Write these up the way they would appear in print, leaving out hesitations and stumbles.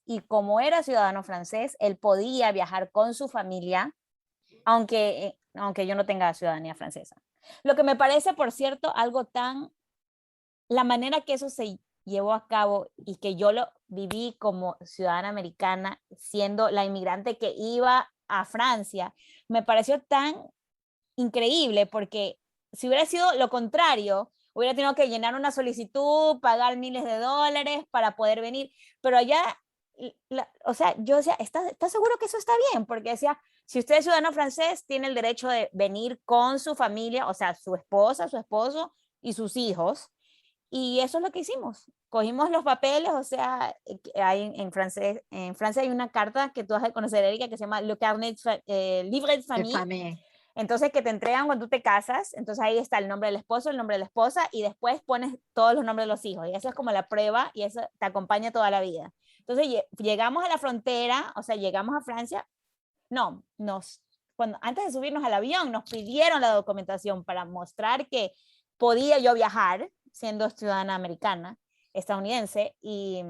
y como era ciudadano francés, él podía viajar con su familia, aunque yo no tenga ciudadanía francesa. Lo que me parece, por cierto, algo tan, la manera que eso se llevó a cabo y que yo lo viví como ciudadana americana, siendo la inmigrante que iba a Francia, me pareció tan increíble, porque si hubiera sido lo contrario, hubiera tenido que llenar una solicitud, pagar miles de dólares para poder venir, pero allá, o sea, yo decía, ¿estás seguro que eso está bien? Porque decía, si usted es ciudadano francés, tiene el derecho de venir con su familia, o sea, su esposa, su esposo y sus hijos, y eso es lo que hicimos. Cogimos los papeles, o sea, hay en Francia hay una carta que tú vas a conocer, Erika, que se llama Le Carnet, Livre de De Famille. famille. Entonces, que te entregan cuando tú te casas, entonces ahí está el nombre del esposo, el nombre de la esposa, y después pones todos los nombres de los hijos, y eso es como la prueba, y eso te acompaña toda la vida. Entonces, llegamos a la frontera, o sea, llegamos a Francia, no, antes de subirnos al avión, nos pidieron la documentación para mostrar que podía yo viajar, siendo ciudadana americana, estadounidense, y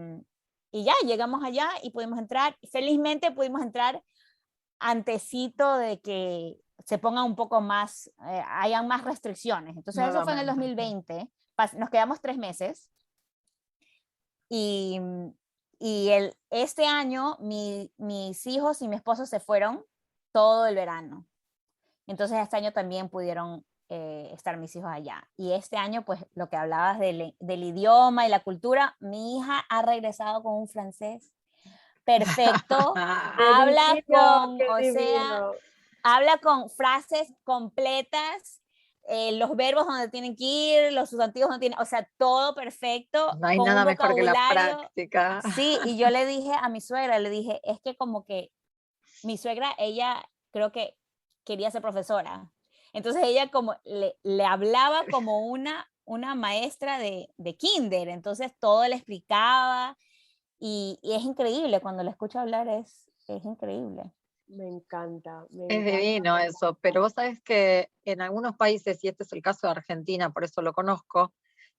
ya, llegamos allá y pudimos entrar, felizmente pudimos entrar antecito de que se ponga un poco más, hayan más restricciones. Entonces eso fue en el Nuevamente. 2020, nos quedamos 3 meses y, este año mis hijos y mi esposo se fueron todo el verano. Entonces este año también pudieron estar mis hijos allá. Y este año, pues lo que hablabas del idioma y la cultura, mi hija ha regresado con un francés perfecto, ¡Qué habla divino! ¡Qué o sea, divino! habla con frases completas, los verbos donde tienen que ir, los sustantivos donde tienen, o sea, todo perfecto, No hay con un nada mejor que la vocabulario. práctica. Sí, y yo le dije a mi suegra, le dije, es que como que mi suegra, ella creo que quería ser profesora. Entonces ella como le hablaba como una maestra de kinder, entonces todo le explicaba y es increíble, cuando la escucho hablar es increíble. Me encanta, me Me encanta. encanta, Es divino me eso, encanta. pero vos sabés que en algunos países, y este es el caso de Argentina, por eso lo conozco,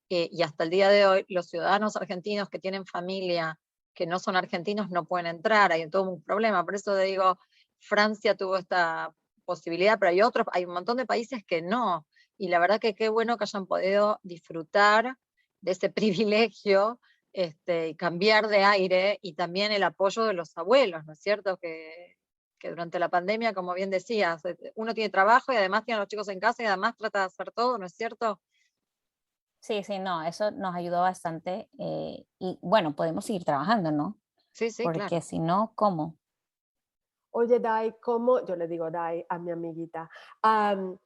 y hasta el día de hoy, los ciudadanos argentinos que tienen familia que no son argentinos no pueden entrar, hay todo un problema. Por eso te digo, Francia tuvo esta posibilidad, pero hay un montón de países que no. Y la verdad que qué bueno que hayan podido disfrutar de ese privilegio, y cambiar de aire, y también el apoyo de los abuelos, ¿no es cierto? Que durante la pandemia, como bien decías, uno tiene trabajo y además tiene a los chicos en casa y además trata de hacer todo, ¿no es cierto? Sí, sí, no, eso nos ayudó bastante y bueno, podemos seguir trabajando, ¿no? Sí, sí, Porque claro. si no, ¿cómo? Oye, Dai, ¿cómo? Yo le digo Dai a mi amiguita. am,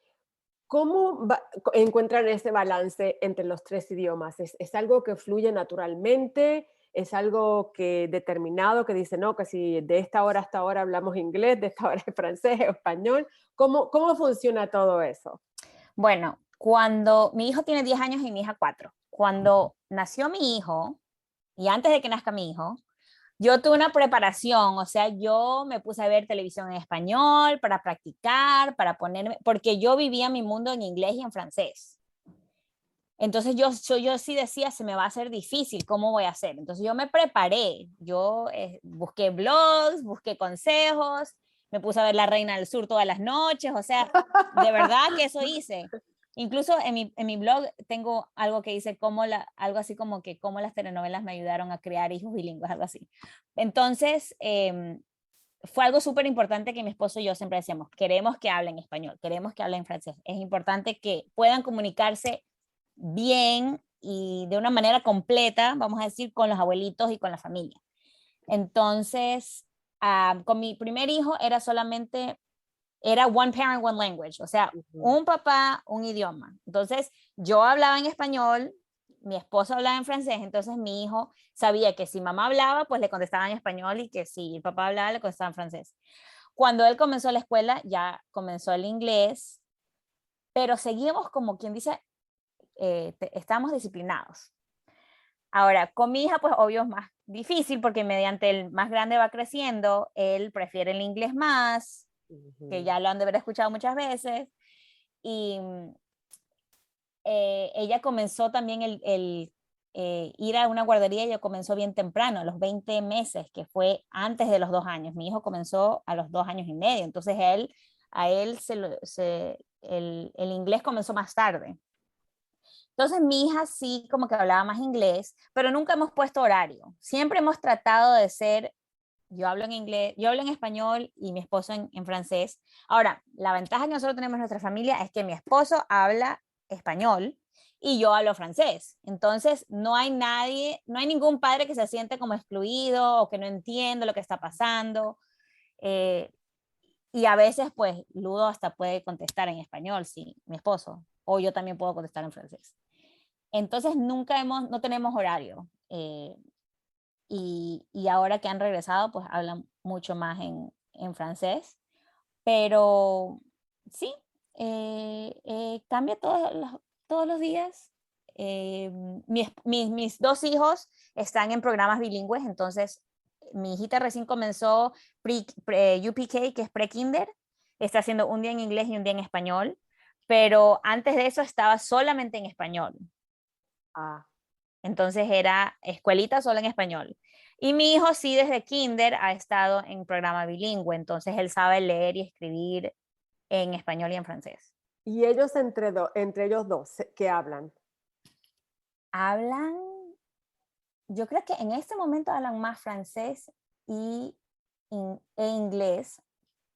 ¿Cómo encuentran ese balance entre los tres idiomas? ¿Es algo que fluye naturalmente? ¿Es algo que determinado que dice, no, que si de esta hora hasta ahora hablamos inglés, de esta hora es francés o español? ¿Cómo funciona todo eso? Bueno, cuando mi hijo tiene 10 años y mi hija 4, cuando nació mi hijo y antes de que nazca mi hijo, yo tuve una preparación, o sea, yo me puse a ver televisión en español para practicar, para ponerme, porque yo vivía mi mundo en inglés y en francés. Entonces yo sí decía, se me va a hacer difícil, ¿cómo voy a hacer? Entonces yo me preparé, yo busqué blogs, busqué consejos, me puse a ver La Reina del Sur todas las noches, o sea, de verdad que eso hice. Incluso en mi blog tengo algo que dice algo así como que cómo las telenovelas me ayudaron a crear hijos bilingües, algo así. Entonces, fue algo súper importante que mi esposo y yo siempre decíamos, queremos que hablen español, queremos que hablen francés. Es importante que puedan comunicarse bien y de una manera completa, vamos a decir, con los abuelitos y con la familia. Entonces, con mi primer hijo era one parent, one language, o sea, Ujú. un papá, un idioma. Entonces, yo hablaba en español, mi esposo hablaba en francés, entonces mi hijo sabía que si mamá hablaba, pues le contestaba en español y que si el papá hablaba, le contestaba en francés. Cuando él comenzó la escuela, ya comenzó el inglés, pero seguíamos como quien dice, estamos disciplinados. Ahora, con mi hija, pues obvio es más difícil porque mediante el más grande va creciendo, él prefiere el inglés más, que Ujú. ya lo han de haber escuchado muchas veces, y ella comenzó también ir a una guardería ya comenzó bien temprano, a los 20 meses, que fue antes de los 2 años. Mi hijo comenzó a los 2 años y medio, entonces a él el inglés comenzó más tarde. Entonces mi hija sí como que hablaba más inglés, pero nunca hemos puesto horario. Siempre hemos tratado de ser, yo hablo en inglés, yo hablo en español y mi esposo en francés. Ahora, la ventaja que nosotros tenemos en nuestra familia es que mi esposo habla español y yo hablo francés. Entonces, no hay nadie, no hay ningún padre que se siente como excluido o que no entiende lo que está pasando. Eh, y a veces, pues, Ludo hasta puede contestar en español, sí, mi esposo, o yo también puedo contestar en francés. Entonces, no tenemos horario. Y ahora que han regresado, pues hablan mucho más en francés. Pero sí, cambia todos los días. Mis 2 hijos están en programas bilingües, entonces mi hijita recién comenzó UPK, que es pre-kinder, está haciendo un día en inglés y un día en español, pero antes de eso estaba solamente en español. Ah, Entonces era escuelita solo en español. Y mi hijo sí desde kinder ha estado en programa bilingüe, entonces él sabe leer y escribir en español y en francés. y ellos entre ellos dos, ¿qué hablan? Hablan, yo creo que en este momento hablan más francés e inglés,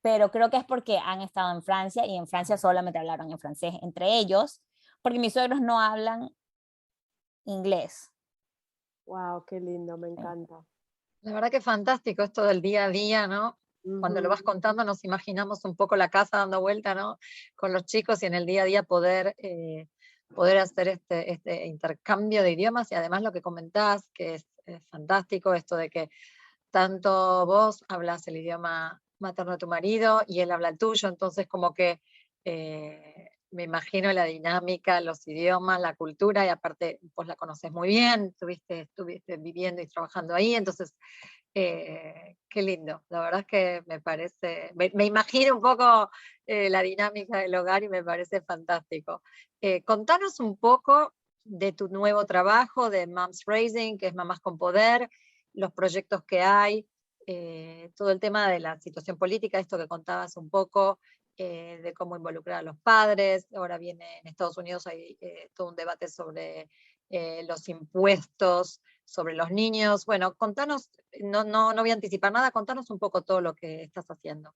pero creo que es porque han estado en Francia y en Francia solamente hablaron en francés entre ellos, porque mis suegros no hablan inglés. Wow, qué lindo, me encanta. La verdad que es fantástico esto del día a día, ¿no? Cuando lo vas contando nos imaginamos un poco la casa dando vuelta, ¿no? Con los chicos y en el día a día poder hacer este intercambio de idiomas y además lo que comentás, que es fantástico, esto de que tanto vos hablas el idioma materno de tu marido y él habla el tuyo, entonces como que me imagino la dinámica, los idiomas, la cultura, y aparte vos la conoces muy bien, estuviste viviendo y trabajando ahí, entonces qué lindo, la verdad es que me parece, me imagino un poco la dinámica del hogar y me parece fantástico. Contanos un poco de tu nuevo trabajo, de Moms Raising, que es Mamás con Poder, los proyectos que hay, todo el tema de la situación política, esto que contabas un poco, de cómo involucrar a los padres. Ahora viene en Estados Unidos, hay todo un debate sobre los impuestos, sobre los niños. Bueno, contanos, no voy a anticipar nada, contanos un poco todo lo que estás haciendo.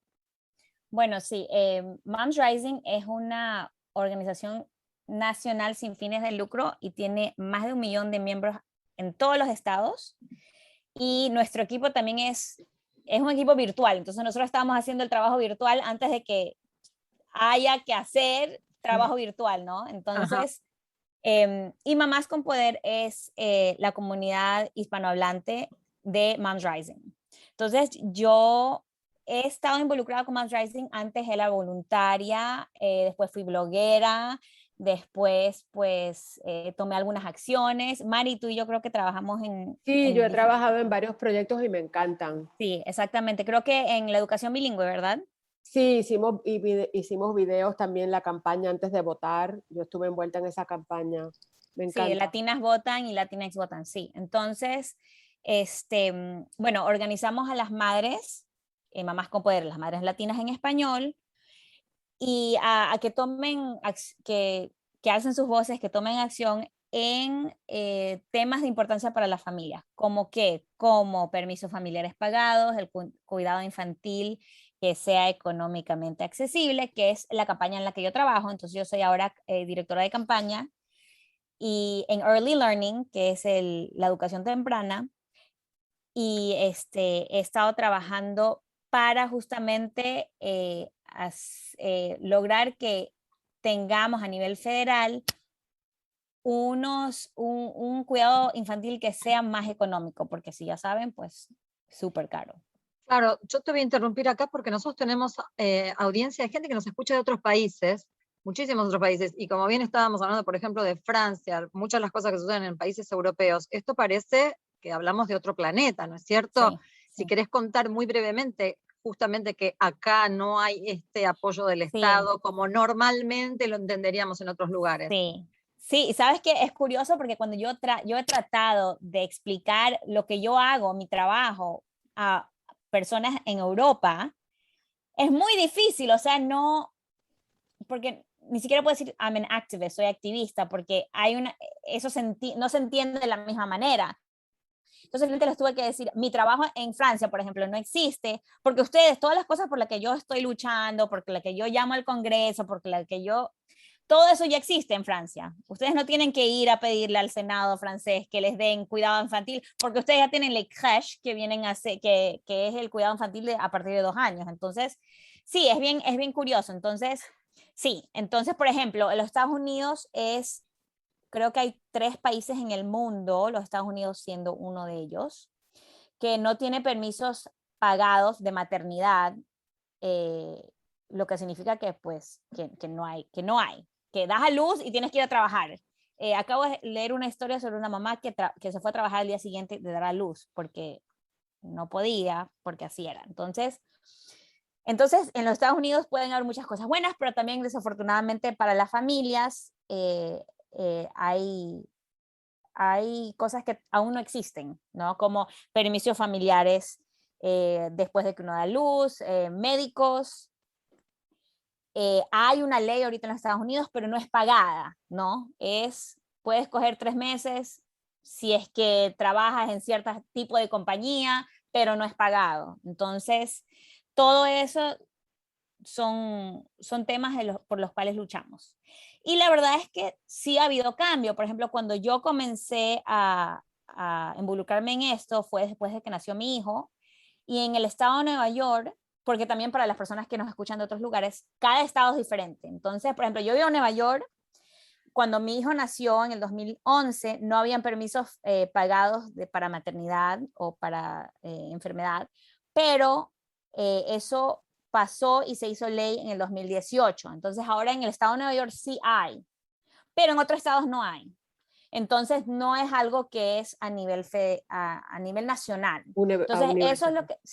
Bueno, sí, Moms Rising es una organización nacional sin fines de lucro y tiene más de 1 millón de miembros en todos los estados. Y nuestro equipo también es un equipo virtual. Entonces nosotros estamos haciendo el trabajo virtual antes de que haya que hacer trabajo virtual, ¿no? Entonces, y Mamás con Poder es la comunidad hispanohablante de Moms Rising. Entonces, yo he estado involucrada con Moms Rising, antes era voluntaria, después fui bloguera, después pues tomé algunas acciones. Mari, tú y yo creo que trabajamos Sí, yo he trabajado en varios proyectos y me encantan. Sí, exactamente. Creo que en la educación bilingüe, ¿verdad? Sí, hicimos videos también, la campaña antes de votar. Yo estuve envuelta en esa campaña. Me encanta. Sí, Latinas Votan y Latinx Votan, sí. Entonces, bueno, organizamos a las madres, Mamás con Poder, las madres latinas en español, y a que tomen, que alcen sus voces, que tomen acción en temas de importancia para la familia, como permisos familiares pagados, el cuidado infantil que sea económicamente accesible, que es la campaña en la que yo trabajo. Entonces yo soy ahora directora de campaña, y en Early Learning, que es la educación temprana, y he estado trabajando para justamente lograr que tengamos a nivel federal un cuidado infantil que sea más económico, porque si ya saben, pues súper caro. Claro, yo te voy a interrumpir acá porque nosotros tenemos audiencia de gente que nos escucha de otros países, muchísimos otros países, y como bien estábamos hablando, por ejemplo, de Francia, muchas de las cosas que suceden en países europeos, esto parece que hablamos de otro planeta, ¿no es cierto? Sí, Si sí. querés contar muy brevemente, justamente que acá no hay este apoyo del Sí. Estado como normalmente lo entenderíamos en otros lugares. Sí, Sí, sabes que es curioso porque cuando yo he tratado de explicar lo que yo hago, mi trabajo, a personas en Europa, es muy difícil, o sea, no, porque ni siquiera puedo decir I'm an activist, soy activista, porque eso no se entiende de la misma manera. Entonces, les tuve que decir, mi trabajo en Francia, por ejemplo, no existe, porque ustedes, todas las cosas por las que yo estoy luchando, por las que yo llamo al Congreso, por las que yo todo eso ya existe en Francia. Ustedes no tienen que ir a pedirle al Senado francés que les den cuidado infantil, porque ustedes ya tienen la crèche que vienen a hacer, que es el cuidado infantil a partir de 2 años. Entonces, sí, es bien curioso. Entonces, sí, entonces, por ejemplo, en los Estados Unidos creo que hay 3 países en el mundo, los Estados Unidos siendo uno de ellos, que no tiene permisos pagados de maternidad, lo que significa que, pues, que no hay, que das a luz y tienes que ir a trabajar. Acabo de leer una historia sobre una mamá que se fue a trabajar al día siguiente de dar a luz porque no podía, porque así era. Entonces, en los Estados Unidos pueden haber muchas cosas buenas, pero también desafortunadamente para las familias hay cosas que aún no existen, ¿no? Como permisos familiares después de que uno da luz, médicos. Hay una ley ahorita en los Estados Unidos, pero no es pagada, ¿no? Puedes coger 3 meses si es que trabajas en cierto tipo de compañía, pero no es pagado. Entonces, todo eso son temas por los cuales luchamos. Y la verdad es que sí ha habido cambio. Por ejemplo, cuando yo comencé a involucrarme en esto fue después de que nació mi hijo, y en el estado de Nueva York, porque también para las personas que nos escuchan de otros lugares, cada estado es diferente. Entonces, por ejemplo, yo vivo en Nueva York. Cuando mi hijo nació en el 2011, no habían permisos pagados para maternidad o para enfermedad, pero eso pasó y se hizo ley en el 2018. Entonces, ahora en el estado de Nueva York sí hay, pero en otros estados no hay. Entonces, no es algo que es a nivel nacional. Entonces,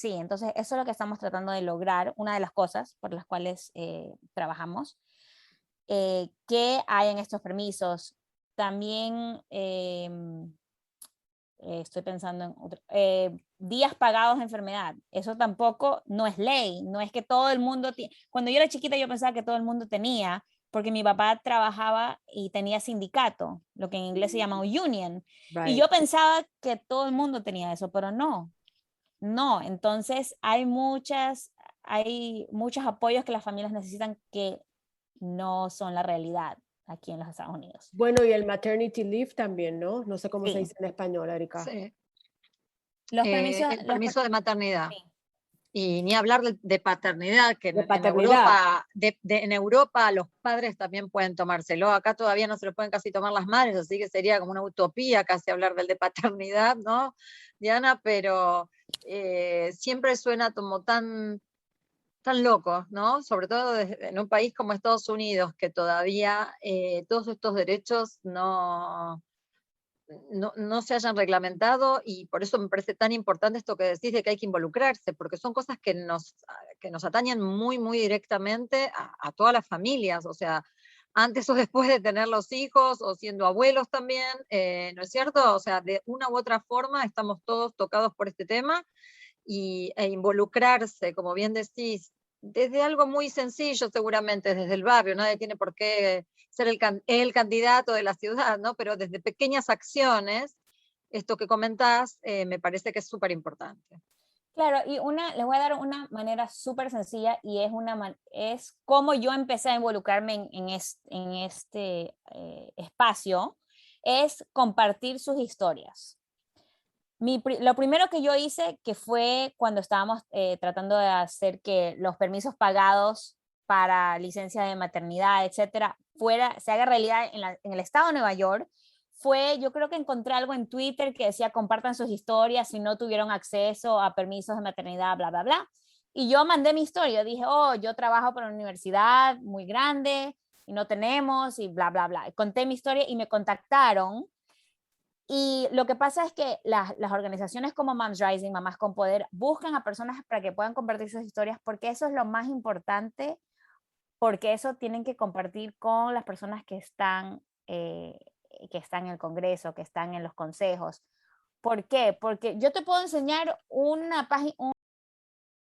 entonces, eso es lo que estamos tratando de lograr, una de las cosas por las cuales trabajamos. ¿Qué hay en estos permisos? También estoy pensando en días pagados de enfermedad. Eso tampoco no es ley, no es que todo el mundo Cuando yo era chiquita yo pensaba que todo el mundo tenía, porque mi papá trabajaba y tenía sindicato, lo que en inglés se llama un union, y yo pensaba que todo el mundo tenía eso, pero no. Entonces hay muchos apoyos que las familias necesitan que no son la realidad aquí en los Estados Unidos. Bueno, y el maternity leave también, ¿no? No sé cómo se dice en español, Erika. Sí. El permiso de maternidad. Sí. Y ni hablar de paternidad, que en Europa los padres también pueden tomárselo. Acá todavía no se lo pueden casi tomar las madres, así que sería como una utopía casi hablar del de paternidad, ¿no, Diana? Pero siempre suena como tan loco, ¿no? Sobre todo en un país como Estados Unidos, que todavía todos estos derechos no se hayan reglamentado, y por eso me parece tan importante esto que decís de que hay que involucrarse, porque son cosas que nos atañen muy, muy directamente a todas las familias, o sea, antes o después de tener los hijos, o siendo abuelos también, ¿no es cierto? O sea, de una u otra forma estamos todos tocados por este tema, e involucrarse, como bien decís, desde algo muy sencillo seguramente, desde el barrio, nadie tiene por qué ser el candidato de la ciudad, ¿no? Pero desde pequeñas acciones, esto que comentás, me parece que es súper importante. Claro, y les voy a dar una manera súper sencilla, y es cómo yo empecé a involucrarme en este espacio, es compartir sus historias. Lo primero que yo hice, que fue cuando estábamos tratando de hacer que los permisos pagados para licencia de maternidad, etcétera, se haga realidad en el estado de Nueva York, yo creo que encontré algo en Twitter que decía compartan sus historias si no tuvieron acceso a permisos de maternidad, bla, bla, bla. Y yo mandé mi historia, dije, yo trabajo para una universidad muy grande y no tenemos, y bla, bla, bla. Conté mi historia y me contactaron. Y lo que pasa es que las organizaciones como Moms Rising, Mamás con Poder, buscan a personas para que puedan compartir sus historias, porque eso es lo más importante, porque eso tienen que compartir con las personas que están que están en el Congreso, que están en los consejos. ¿Por qué? Porque yo te puedo enseñar una página,